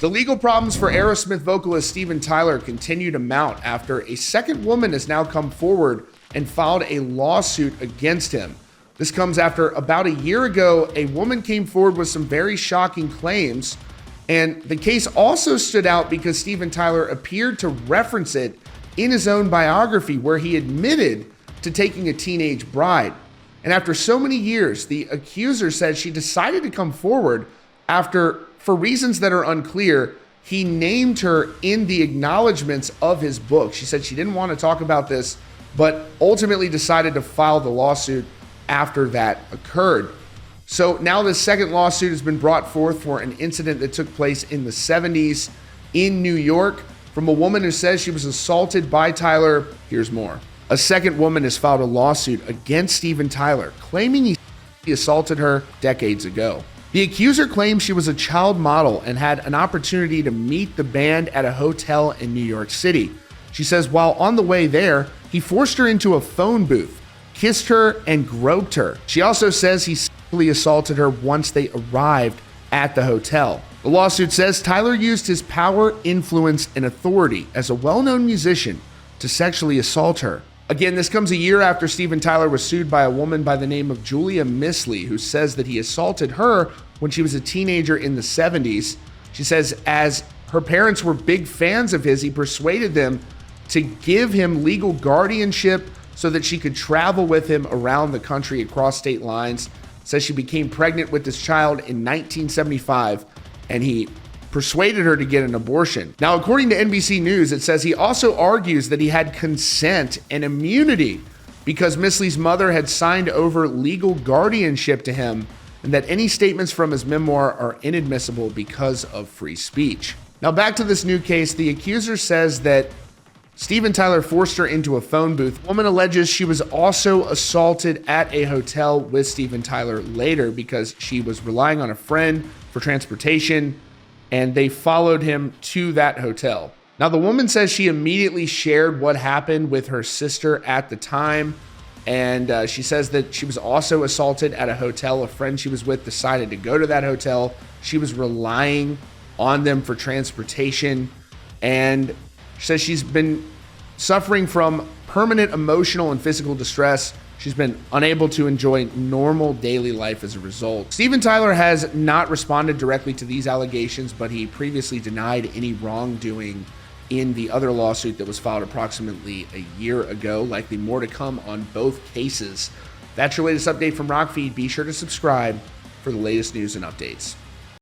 The legal problems for Aerosmith vocalist Steven Tyler continue to mount after a second woman has now come forward and filed a lawsuit against him. This comes after about a year ago, a woman came forward with some very shocking claims, and the case also stood out because Steven Tyler appeared to reference it in his own biography where he admitted to taking a teenage bride. And after so many years, the accuser said she decided to come forward after, for reasons that are unclear, he named her in the acknowledgments of his book. She said she didn't want to talk about this, but ultimately decided to file the lawsuit after that occurred. So now the second lawsuit has been brought forth for an incident that took place in the 70s in New York from a woman who says she was assaulted by Tyler. Here's more. A second woman has filed a lawsuit against Steven Tyler, claiming he assaulted her decades ago. The accuser claims she was a child model and had an opportunity to meet the band at a hotel in New York City. She says while on the way there, he forced her into a phone booth, kissed her, and groped her. She also says he sexually assaulted her once they arrived at the hotel. The lawsuit says Tyler used his power, influence, and authority as a well-known musician to sexually assault her. Again, this comes a year after Steven Tyler was sued by a woman by the name of Julia Misley, who says that he assaulted her when she was a teenager in the 70s. She says as her parents were big fans of his, he persuaded them to give him legal guardianship so that she could travel with him around the country across state lines. Says she became pregnant with this child in 1975, and he persuaded her to get an abortion. Now, according to NBC News, it says he also argues that he had consent and immunity because Misley's mother had signed over legal guardianship to him, and that any statements from his memoir are inadmissible because of free speech. Now, back to this new case, the accuser says that Steven Tyler forced her into a phone booth. The woman alleges she was also assaulted at a hotel with Steven Tyler later because she was relying on a friend for transportation, and they followed him to that hotel. Now, the woman says she immediately shared what happened with her sister at the time, and she says that she was also assaulted at a hotel. A friend she was with decided to go to that hotel. She was relying on them for transportation, and she says she's been suffering from permanent emotional and physical distress. She's been unable to enjoy normal daily life as a result. Steven Tyler has not responded directly to these allegations, but he previously denied any wrongdoing in the other lawsuit that was filed approximately a year ago. Likely more to come on both cases. That's your latest update from Rockfeed. Be sure to subscribe for the latest news and updates.